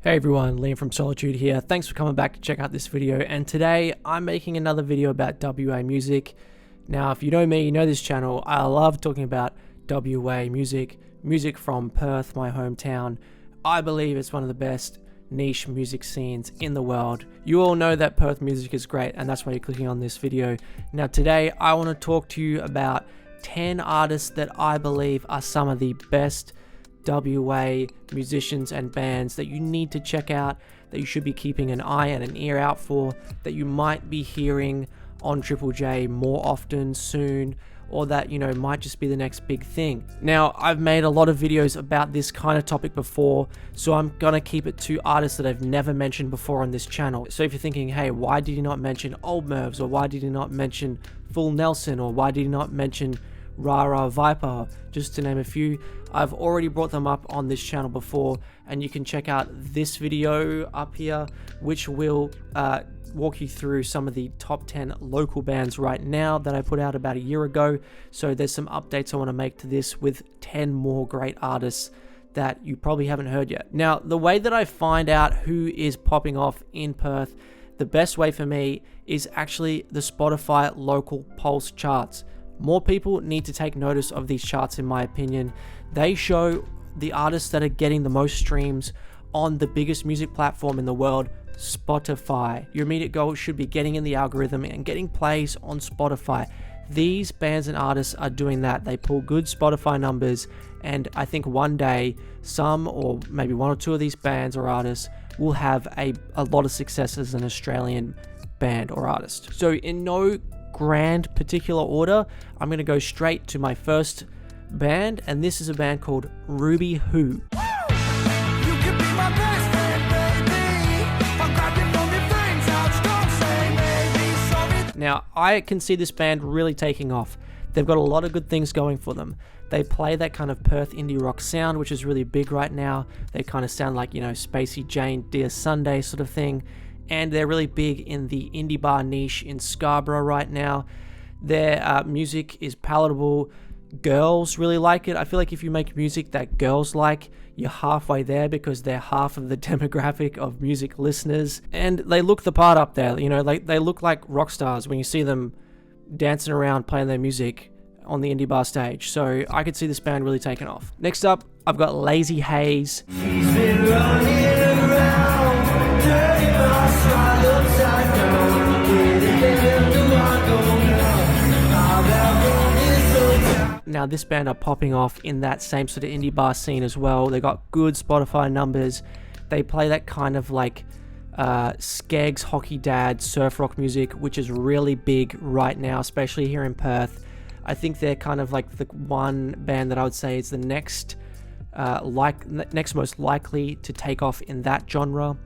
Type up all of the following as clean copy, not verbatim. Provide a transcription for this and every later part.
Hey everyone, Liam from Solitude here. Thanks for coming back to check out this video, and today I'm making another video about WA music. Now if you know me, you know this channel, I love talking about WA music from Perth, my hometown. I believe it's one of the best niche music scenes in the world. You all know that Perth music is great, and that's why you're clicking on this video. Now today I want to talk to you about 10 artists that I believe are some of the best WA musicians and bands that you need to check out, that you should be keeping an eye and an ear out for, that you might be hearing on Triple J more often soon, or that, you know, might just be the next big thing. Now, I've made a lot of videos about this kind of topic before, so I'm gonna keep it to artists that I've never mentioned before on this channel. So if you're thinking, hey, why did you not mention Old Mervs, or why did you not mention Full Nelson, or why did you not mention Rara Viper, just to name a few, I've already brought them up on this channel before, and you can check out this video up here, which will walk you through some of the top 10 local bands right now that I put out about a year ago. So there's some updates I want to make to this with 10 more great artists that you probably haven't heard yet. Now, the way that I find out who is popping off in Perth, the best way for me is actually the Spotify local pulse charts. More people need to take notice of these charts, in my opinion. They show the artists that are getting the most streams on the biggest music platform in the world, Spotify. Your immediate goal should be getting in the algorithm and getting plays on Spotify. These bands and artists are doing that. They pull good Spotify numbers, and I think one day some, or maybe one or two of these bands or artists will have a lot of success as an Australian band or artist. So in no grand particular order, I'm going to go straight to my first band, and this is a band called Ruby Who. Now, I can see this band really taking off. They've got a lot of good things going for them. They play that kind of Perth indie rock sound, which is really big right now. They kind of sound like, you know, Spacey Jane, Dear Sunday sort of thing. And they're really big in the indie bar niche in Scarborough right now. Their music is palatable. Girls really like it. I feel like if you make music that girls like, you're halfway there, because they're half of the demographic of music listeners. And they look the part up there, you know, like they look like rock stars when you see them dancing around playing their music on the indie bar stage. So I could see this band really taking off. Next up, I've got Lazy Haze. She's been running around, dirty bus right upside down. Now this band are popping off in that same sort of indie bar scene as well. They got good Spotify numbers. They play that kind of like Skeggs, Hockey Dad, surf rock music, which is really big right now, especially here in Perth. I think they're kind of like the one band that I would say is the next most likely to take off in that genre.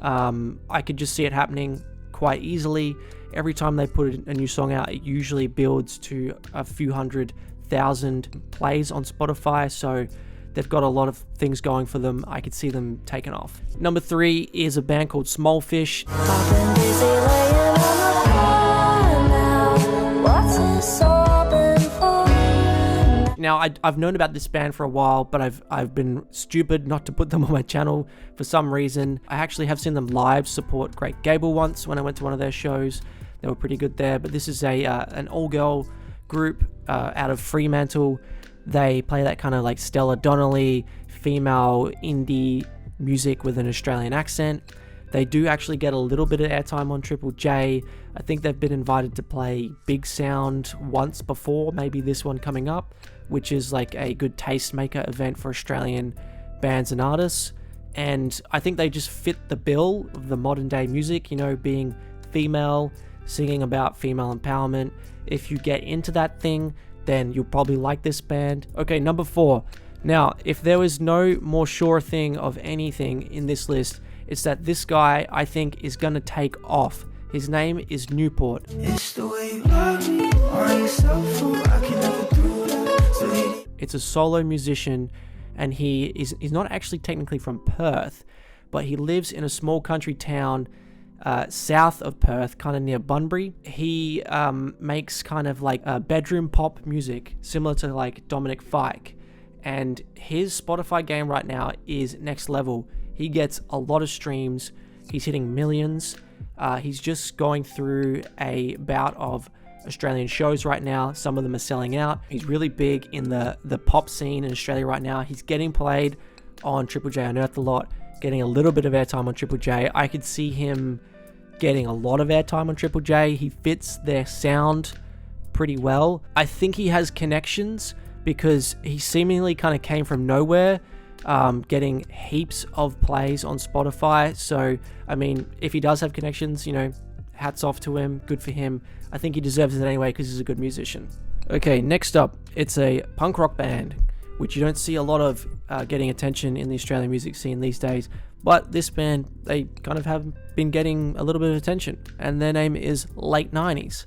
I could just see it happening quite easily. Every time they put a new song out, it usually builds to a few 100,000 plays on Spotify, so they've got a lot of things going for them. I could see them taking off. Number 3 is a band called Smallfish. Now, I've known about this band for a while, but I've been stupid not to put them on my channel for some reason. I actually have seen them live support Great Gable once when I went to one of their shows. They were pretty good there, but this is an all-girl group out of Fremantle. They play that kind of like Stella Donnelly, female indie music with an Australian accent. They do actually get a little bit of airtime on Triple J. I think they've been invited to play Big Sound once before, maybe this one coming up, which is like a good tastemaker event for Australian bands and artists. And I think they just fit the bill of the modern day music, you know, being female, singing about female empowerment. If you get into that thing, then you'll probably like this band. Okay, number 4. Now, if there was no more sure thing of anything in this list, it's that this guy, I think, is gonna take off. His name is Newport. It's the way you love me, I can never do that. It's a solo musician, and he's not actually technically from Perth, but he lives in a small country town south of Perth, kind of near Bunbury. He makes kind of like bedroom pop music, similar to like Dominic Fike. And his Spotify game right now is next level. he gets a lot of streams. He's hitting millions. He's just going through a bout of Australian shows right now. Some of them are selling out. He's really big in the pop scene in Australia right now. He's getting played on Triple J Unearthed a lot, getting a little bit of airtime on Triple J. I could see him getting a lot of airtime on Triple J. He fits their sound pretty well. I think he has connections because he seemingly kind of came from nowhere, getting heaps of plays on Spotify. So, I mean, if he does have connections, you know, hats off to him. Good for him. I think he deserves it anyway because he's a good musician. Okay, next up, it's a punk rock band, which you don't see a lot of getting attention in the Australian music scene these days. But this band, they kind of have been getting a little bit of attention, and their name is Late 90s.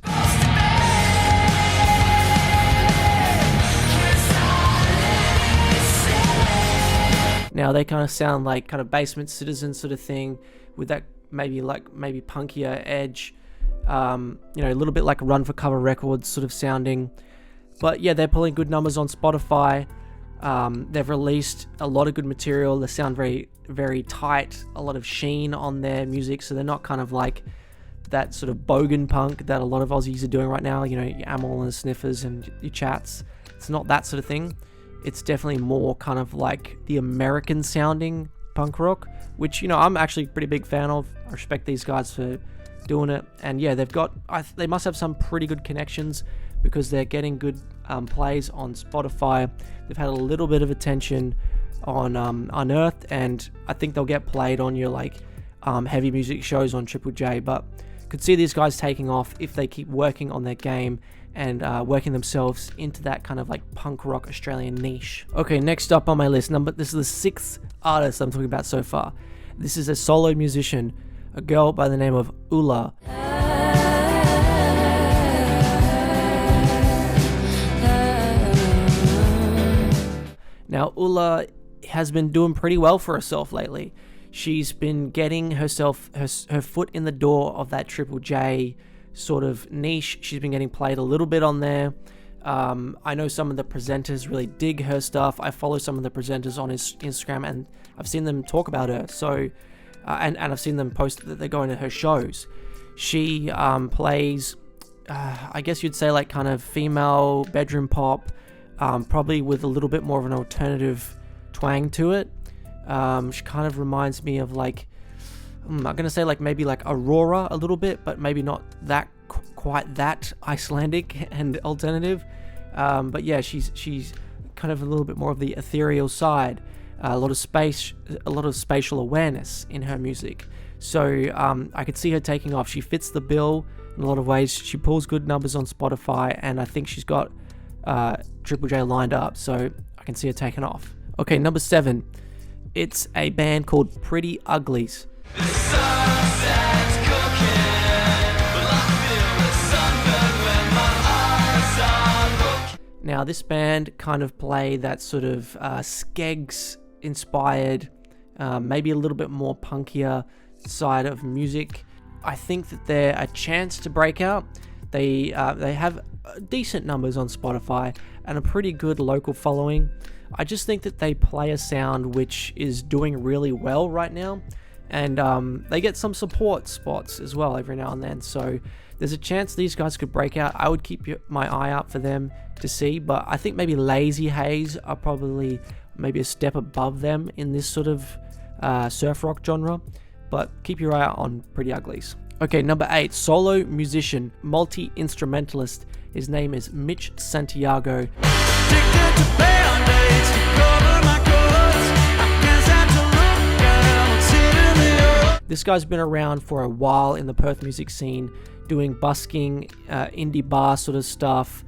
Now they kind of sound like kind of Basement Citizen sort of thing, with that maybe punkier edge, you know, a little bit like Run for Cover Records sort of sounding. But yeah, they're pulling good numbers on Spotify. They've released a lot of good material. They sound very, very tight, a lot of sheen on their music, so they're not kind of like that sort of bogan punk that a lot of Aussies are doing right now, you know, your Amel and the Sniffers and your Chats. It's not that sort of thing. It's definitely more kind of like the American sounding punk rock, which, you know, I'm actually a pretty big fan of. I respect these guys for doing it. And yeah, they must have some pretty good connections because they're getting good plays on Spotify. They've had a little bit of attention on Unearthed, and I think they'll get played on your like heavy music shows on Triple J. But could see these guys taking off if they keep working on their game and working themselves into that kind of like punk rock Australian niche. Okay, next up on my list, this is the sixth artist I'm talking about so far. This is a solo musician, a girl by the name of Oola. Now, Oola has been doing pretty well for herself lately. She's been getting her foot in the door of that Triple J sort of niche. She's been getting played a little bit on there. I know some of the presenters really dig her stuff. I follow some of the presenters on his Instagram, and I've seen them talk about her. So, and I've seen them post that they're going to her shows. She plays, I guess you'd say like kind of female bedroom pop, probably with a little bit more of an alternative twang to it. She kind of reminds me of like, I'm gonna say like maybe like Aurora a little bit, but maybe not that quite that Icelandic and alternative. But yeah, she's kind of a little bit more of the ethereal side. A lot of spatial awareness in her music. So I could see her taking off. She fits the bill in a lot of ways. She pulls good numbers on Spotify, and I think she's got Triple J lined up, so I can see her taking off. Okay, number 7. It's a band called Pretty Uglies. Now, this band kind of play that sort of Skeggs inspired, maybe a little bit more punkier side of music. I think that they're a chance to break out. They have decent numbers on Spotify and a pretty good local following. I just think that they play a sound which is doing really well right now, and they get some support spots as well every now and then. So there's a chance these guys could break out. I would keep my eye out for them to see, but I think maybe Lazy Haze are probably maybe a step above them in this sort of surf rock genre, but keep your eye out on Pretty Uglies. Okay, number 8, solo musician, multi-instrumentalist. His name is Mitch Santiago. This guy's been around for a while in the Perth music scene, doing busking, indie bar sort of stuff.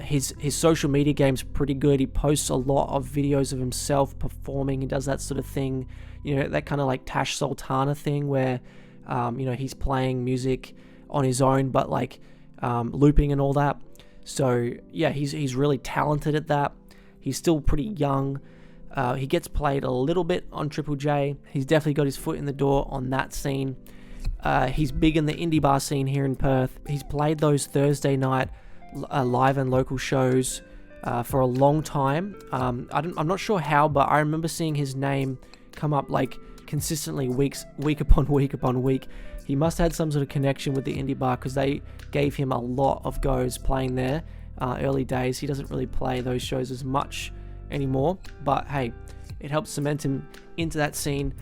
His social media game's pretty good. He posts a lot of videos of himself performing. He does that sort of thing, you know, that kind of like Tash Sultana thing where, you know, he's playing music on his own, but like looping and all that. So yeah, he's really talented at that. He's still pretty young. He gets played a little bit on Triple J. He's definitely got his foot in the door on that scene. He's big in the indie bar scene here in Perth. He's played those Thursday night live and local shows for a long time. I'm not sure how, but I remember seeing his name come up like consistently week upon week upon week. He must have had some sort of connection with the indie bar, because they gave him a lot of goes playing there early days. He doesn't really play those shows as much anymore, but hey, it helps cement him into that scene.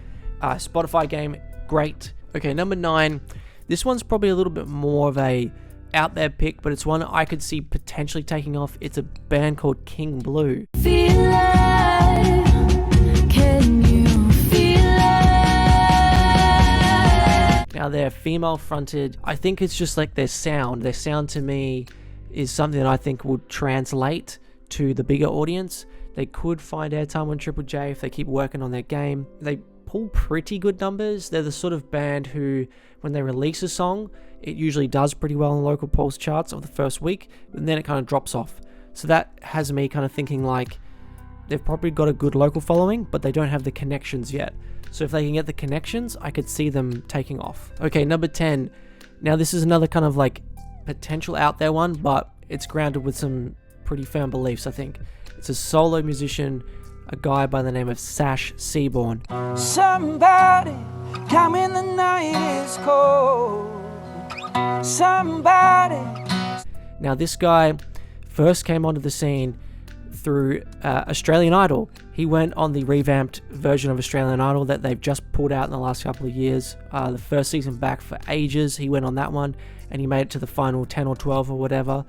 Spotify game, great. Okay, number 9. This one's probably a little bit more of a out there pick, but it's one I could see potentially taking off. It's a band called King Blue. Feel alive. Can you feel it? Now, they're female fronted. I think it's just like their sound. Their sound to me is something that I think would translate to the bigger audience. They could find airtime on Triple J if they keep working on their game. They pull pretty good numbers. They're the sort of band who, when they release a song, it usually does pretty well in the local pulse charts of the first week, and then it kind of drops off. So that has me kind of thinking like they've probably got a good local following, but they don't have the connections yet. So if they can get the connections, I could see them taking off. Okay, number 10. Now this is another kind of like potential out there one, but it's grounded with some pretty firm beliefs, I think. It's a solo musician, a guy by the name of Sash Seaborn. Somebody come in, the night is cold. Somebody. Now this guy first came onto the scene through Australian Idol. He went on the revamped version of Australian Idol that they've just pulled out in the last couple of years. The first season back for ages, he went on that one, and he made it to the final 10 or 12 or whatever.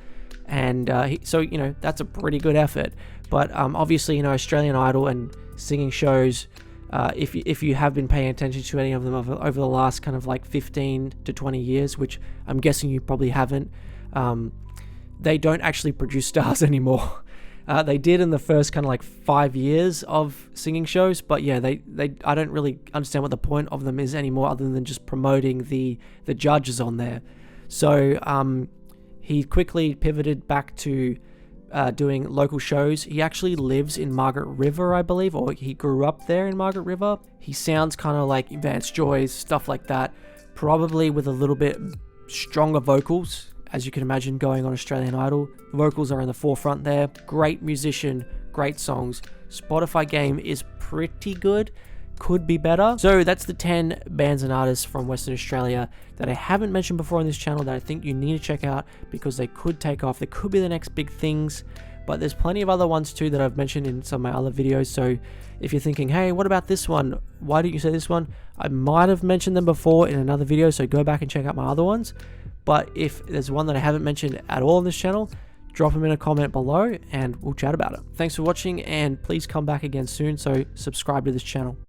And so, you know, that's a pretty good effort. But obviously, you know, Australian Idol and singing shows, if you have been paying attention to any of them over the last kind of like 15 to 20 years, which I'm guessing you probably haven't, they don't actually produce stars anymore. They did in the first kind of like 5 years of singing shows, but yeah, I don't really understand what the point of them is anymore, other than just promoting the judges on there. So he quickly pivoted back to doing local shows. He actually lives in Margaret River, I believe, or he grew up there in Margaret River. He sounds kind of like Vance Joyce, stuff like that, probably with a little bit stronger vocals, as you can imagine going on Australian Idol. The vocals are in the forefront there. Great musician, great songs. Spotify game is pretty good. Could be better. So that's the 10 bands and artists from Western Australia that I haven't mentioned before on this channel that I think you need to check out, because they could take off. They could be the next big things, but there's plenty of other ones too that I've mentioned in some of my other videos. So if you're thinking, hey, what about this one? Why didn't you say this one? I might have mentioned them before in another video, so go back and check out my other ones. But if there's one that I haven't mentioned at all on this channel, drop them in a comment below and we'll chat about it. Thanks for watching, and please come back again soon, so subscribe to this channel.